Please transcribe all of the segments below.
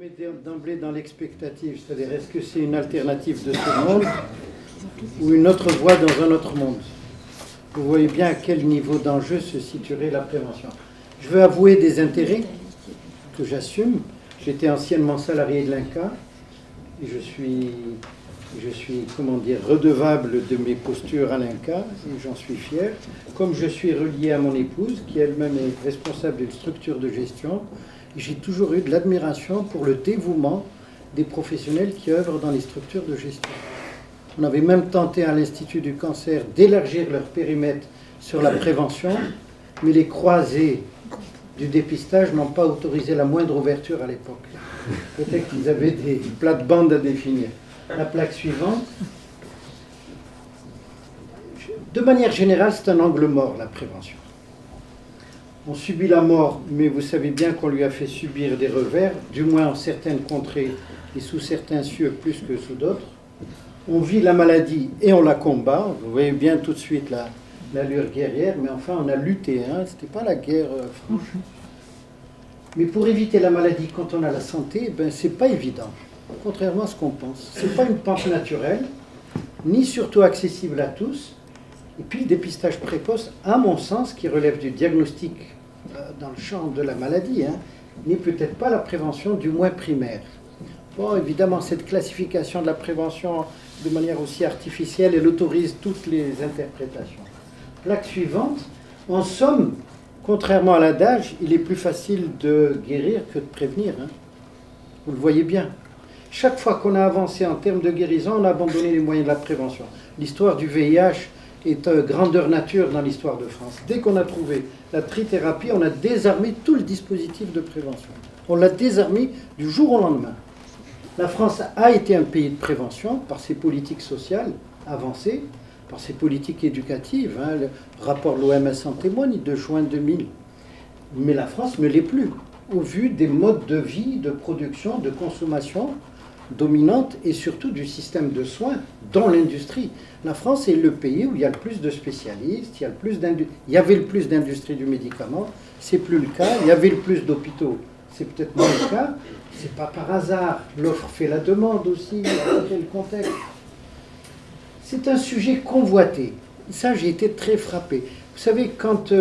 met d'emblée dans l'expectative, c'est-à-dire est-ce que c'est une alternative de ce monde ou une autre voie dans un autre monde? Vous voyez bien à quel niveau d'enjeu se situerait la prévention. Je veux avouer des intérêts que j'assume. J'étais anciennement salarié de l'INCa et je suis, comment dire, redevable de mes postures à l'INCa et j'en suis fier. Comme je suis relié à mon épouse, qui elle-même est responsable d'une structure de gestion, j'ai toujours eu de l'admiration pour le dévouement des professionnels qui œuvrent dans les structures de gestion. On avait même tenté à l'Institut du cancer d'élargir leur périmètre sur la prévention, mais les croisés du dépistage n'ont pas autorisé la moindre ouverture à l'époque. Peut-être qu'ils avaient des plates-bandes à définir. La plaque suivante. De manière générale, c'est un angle mort, la prévention. On subit la mort, mais vous savez bien qu'on lui a fait subir des revers, du moins en certaines contrées et sous certains cieux plus que sous d'autres. On vit la maladie et on la combat. Vous voyez bien tout de suite l'allure guerrière, mais enfin on a lutté. Hein. Ce n'était pas la guerre franche. Mais pour éviter la maladie quand on a la santé, ce n'est pas évident, contrairement à ce qu'on pense. Ce n'est pas une pente naturelle, ni surtout accessible à tous. Et puis le dépistage précoce, à mon sens, qui relève du diagnostic dans le champ de la maladie, n'est peut-être pas la prévention, du moins primaire. Bon, évidemment, cette classification de la prévention de manière aussi artificielle, elle autorise toutes les interprétations. Plaque suivante, en somme, contrairement à l'adage, il est plus facile de guérir que de prévenir. Vous le voyez bien. Chaque fois qu'on a avancé en termes de guérison, on a abandonné les moyens de la prévention. L'histoire du VIH est grandeur nature dans l'histoire de France. Dès qu'on a trouvé la trithérapie, on a désarmé tout le dispositif de prévention. On l'a désarmé du jour au lendemain. La France a été un pays de prévention par ses politiques sociales avancées, par ses politiques éducatives. Le rapport de l'OMS en témoigne, de juin 2000. Mais la France ne l'est plus, au vu des modes de vie, de production, de consommation dominante et surtout du système de soins dans l'industrie. La France est le pays où il y a le plus de spécialistes, il y avait le plus d'industrie du médicament, c'est plus le cas. Il y avait le plus d'hôpitaux, c'est peut-être moins le cas. C'est pas par hasard. L'offre fait la demande aussi, dans quel contexte. C'est un sujet convoité. Ça, j'ai été très frappé. Vous savez, quand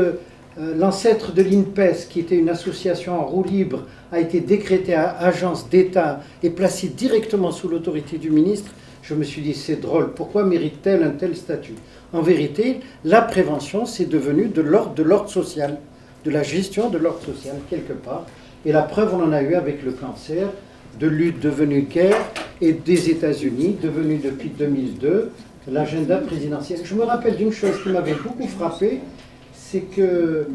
l'ancêtre de l'INPES, qui était une association en roue libre, a été décrété à agence d'État et placé directement sous l'autorité du ministre, je me suis dit, c'est drôle, pourquoi mérite-t-elle un tel statut? En vérité, la prévention, c'est devenu de l'ordre social, de la gestion de l'ordre social, quelque part. Et la preuve, on en a eu avec le cancer, de lutte devenue guerre, et des États-Unis, devenu depuis 2002, l'agenda présidentiel. Je me rappelle d'une chose qui m'avait beaucoup frappé, c'est que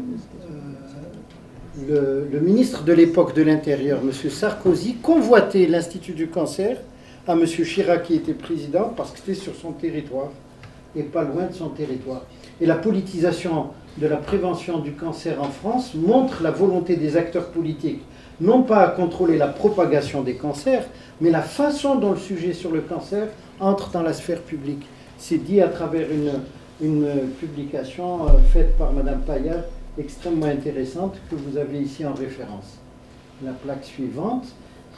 le ministre de l'époque de l'Intérieur, M. Sarkozy, convoitait l'Institut du cancer à M. Chirac qui était président parce que c'était sur son territoire et pas loin de son territoire. Et la politisation de la prévention du cancer en France montre la volonté des acteurs politiques, non pas à contrôler la propagation des cancers, mais la façon dont le sujet sur le cancer entre dans la sphère publique. C'est dit à travers une publication faite par Mme Payard, extrêmement intéressante, que vous avez ici en référence. La plaque suivante.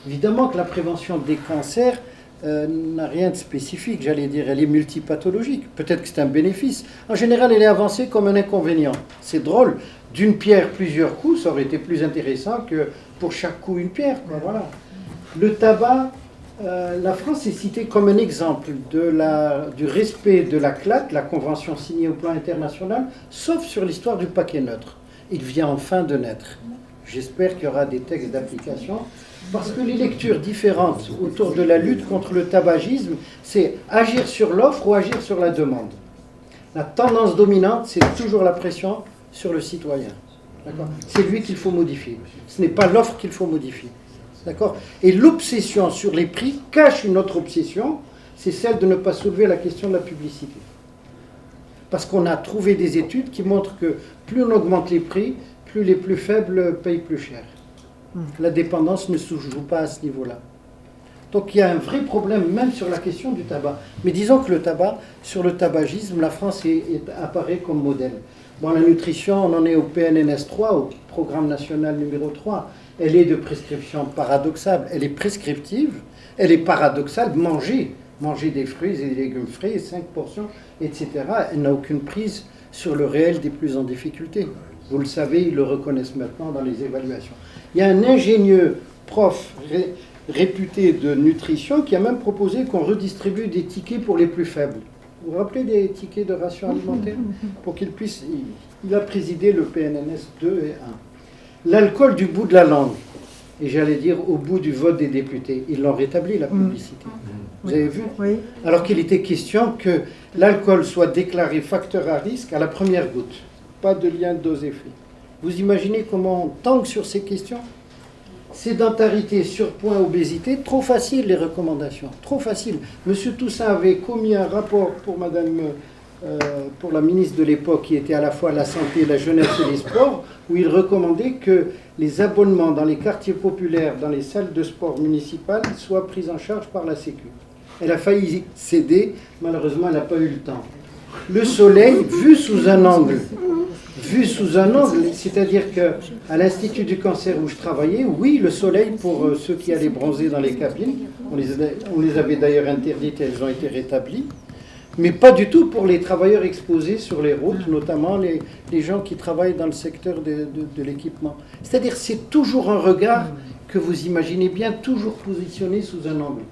Évidemment que la prévention des cancers n'a rien de spécifique, j'allais dire, elle est multipathologique. Peut-être que c'est un bénéfice. En général, elle est avancée comme un inconvénient. C'est drôle. D'une pierre, plusieurs coups, ça aurait été plus intéressant que pour chaque coup, une pierre. Quoi, voilà. Le tabac, la France est citée comme un exemple du respect de la CLAT, la convention signée au plan international, sauf sur l'histoire du paquet neutre. Il vient enfin de naître. J'espère qu'il y aura des textes d'application, parce que les lectures différentes autour de la lutte contre le tabagisme, c'est agir sur l'offre ou agir sur la demande. La tendance dominante, c'est toujours la pression sur le citoyen. D'accord ? C'est lui qu'il faut modifier. Ce n'est pas l'offre qu'il faut modifier. D'accord ? Et l'obsession sur les prix cache une autre obsession, c'est celle de ne pas soulever la question de la publicité. Parce qu'on a trouvé des études qui montrent que plus on augmente les prix, plus les plus faibles payent plus cher. La dépendance ne se joue pas à ce niveau-là. Donc il y a un vrai problème même sur la question du tabac. Mais disons que le tabac, sur le tabagisme, la France apparaît comme modèle. Dans la nutrition, on en est au PNNS 3, au programme national numéro 3, elle est de prescription paradoxale, elle est prescriptive, elle est paradoxale, manger des fruits et des légumes frais, 5 portions, etc. Elle n'a aucune prise sur le réel des plus en difficulté. Vous le savez, ils le reconnaissent maintenant dans les évaluations. Il y a un ingénieux prof réputé de nutrition qui a même proposé qu'on redistribue des tickets pour les plus faibles. Vous vous rappelez des tickets de ration alimentaire pour qu'il puisse... Il a présidé le PNNS 2 et 1. L'alcool du bout de la langue, et j'allais dire au bout du vote des députés, ils l'ont rétabli, la publicité. Vous avez vu? Oui. Alors qu'il était question que l'alcool soit déclaré facteur à risque à la première goutte. Pas de lien de dose-effet. Vous imaginez comment on tangue sur ces questions? Sédentarité, surpoids, obésité, trop facile les recommandations, trop facile. Monsieur Toussaint avait commis un rapport pour la ministre de l'époque qui était à la fois la santé, la jeunesse et les sports, où il recommandait que les abonnements dans les quartiers populaires, dans les salles de sport municipales, soient pris en charge par la Sécu. Elle a failli céder, malheureusement elle n'a pas eu le temps. Le soleil, vu sous un angle, c'est-à-dire qu'à l'Institut du cancer où je travaillais, oui, le soleil pour ceux qui allaient bronzer dans les cabines, on les avait d'ailleurs interdites et elles ont été rétablies, mais pas du tout pour les travailleurs exposés sur les routes, notamment les gens qui travaillent dans le secteur de l'équipement. C'est-à-dire c'est toujours un regard que vous imaginez bien, toujours positionné sous un angle.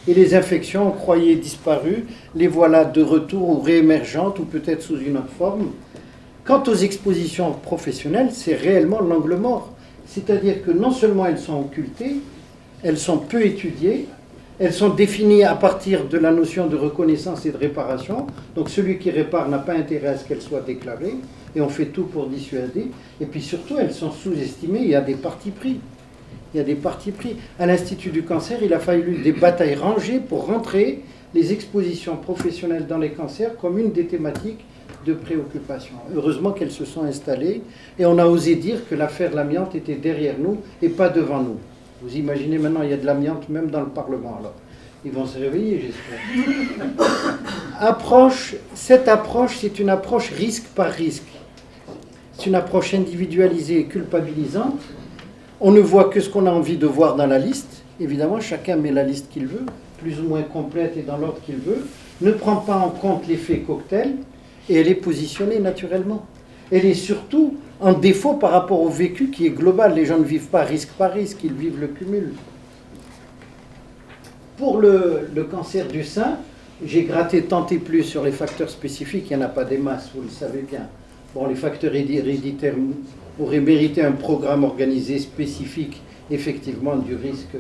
Et les infections, on croyait disparues, les voilà de retour ou réémergentes, ou peut-être sous une autre forme. Quant aux expositions professionnelles, c'est réellement l'angle mort. C'est-à-dire que non seulement elles sont occultées, elles sont peu étudiées, elles sont définies à partir de la notion de reconnaissance et de réparation. Donc celui qui répare n'a pas intérêt à ce qu'elles soient déclarées, et on fait tout pour dissuader. Et puis surtout, elles sont sous-estimées, il y a des partis pris. À l'Institut du cancer, il a fallu des batailles rangées pour rentrer les expositions professionnelles dans les cancers comme une des thématiques de préoccupation. Heureusement qu'elles se sont installées et on a osé dire que l'affaire de l'amiante était derrière nous et pas devant nous. Vous imaginez maintenant, il y a de l'amiante même dans le Parlement. Alors, ils vont se réveiller, j'espère. Cette approche, c'est une approche risque par risque. C'est une approche individualisée et culpabilisante. On ne voit que ce qu'on a envie de voir dans la liste. Évidemment, chacun met la liste qu'il veut, plus ou moins complète et dans l'ordre qu'il veut. Ne prend pas en compte l'effet cocktail. Et elle est positionnée naturellement. Elle est surtout en défaut par rapport au vécu qui est global. Les gens ne vivent pas risque par risque, ils vivent le cumul. Pour le cancer du sein, j'ai gratté tant et plus sur les facteurs spécifiques, il n'y en a pas des masses, vous le savez bien. Bon, les facteurs héréditaires auraient mérité un programme organisé spécifique, effectivement, du risque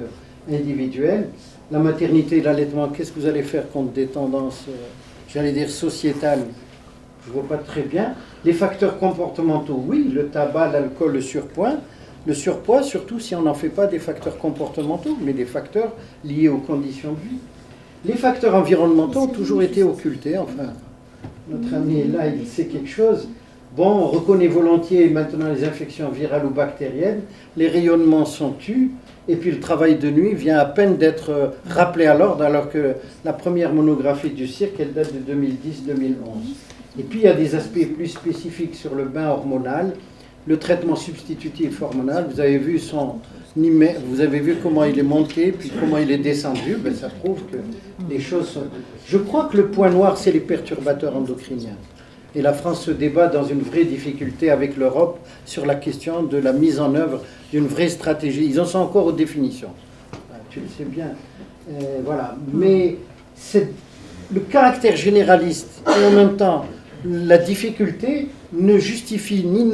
individuel. La maternité et l'allaitement, qu'est-ce que vous allez faire contre des tendances, j'allais dire, sociétales? Je ne vois pas très bien. Les facteurs comportementaux, oui, le tabac, l'alcool, le surpoids. Le surpoids, surtout si on n'en fait pas des facteurs comportementaux, mais des facteurs liés aux conditions de vie. Les facteurs environnementaux ont toujours été occultés. Enfin, notre ami là, il sait quelque chose. Bon, on reconnaît volontiers maintenant les infections virales ou bactériennes. Les rayonnements sont tus. Et puis le travail de nuit vient à peine d'être rappelé à l'ordre, alors que la première monographie du CIRC, elle date de 2010-2011. Et puis il y a des aspects plus spécifiques sur le bain hormonal, le traitement substitutif hormonal. Vous avez vu comment il est monté, puis comment il est descendu. Ben, ça prouve que les choses sont... Je crois que le point noir, c'est les perturbateurs endocriniens. Et la France se débat dans une vraie difficulté avec l'Europe sur la question de la mise en œuvre d'une vraie stratégie. Ils en sont encore aux définitions. Tu le sais bien. Voilà. Mais le caractère généraliste et en même temps la difficulté ne justifie ni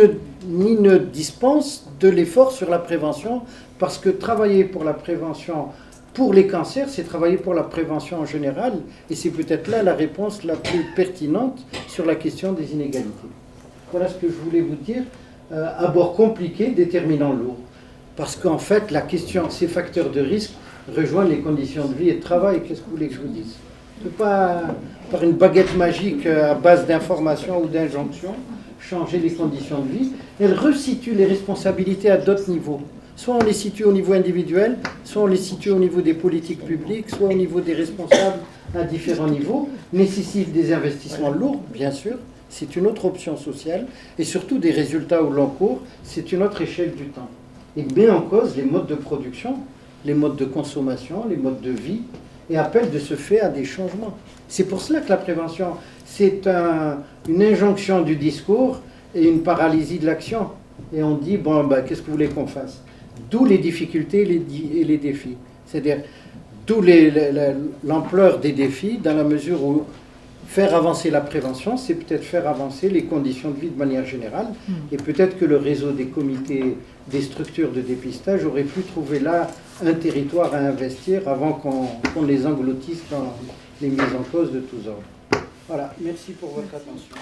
ne dispense de l'effort sur la prévention, parce que travailler pour la prévention pour les cancers, c'est travailler pour la prévention en général, et c'est peut-être là la réponse la plus pertinente sur la question des inégalités. Voilà ce que je voulais vous dire. Abord compliqué, déterminant lourd. Parce qu'en fait, la question, ces facteurs de risque rejoignent les conditions de vie et de travail. Qu'est-ce que vous voulez que je vous dise? On ne peut pas, par une baguette magique à base d'informations ou d'injonctions, changer les conditions de vie. Elle resitue les responsabilités à d'autres niveaux. Soit on les situe au niveau individuel, soit on les situe au niveau des politiques publiques, soit au niveau des responsables à différents niveaux. Nécessite des investissements lourds, bien sûr, c'est une autre option sociale, et surtout des résultats au long cours, c'est une autre échelle du temps. Il met en cause les modes de production, les modes de consommation, les modes de vie, et appelle de ce fait à des changements. C'est pour cela que la prévention, c'est une injonction du discours et une paralysie de l'action. Et on dit, bon, ben, qu'est-ce que vous voulez qu'on fasse? D'où les difficultés et les défis. C'est-à-dire, d'où l'ampleur des défis, dans la mesure où faire avancer la prévention, c'est peut-être faire avancer les conditions de vie de manière générale. Et peut-être que le réseau des comités, des structures de dépistage aurait pu trouver là un territoire à investir avant qu'on les engloutisse dans les mises en cause de tous ordres. Voilà, merci pour votre attention.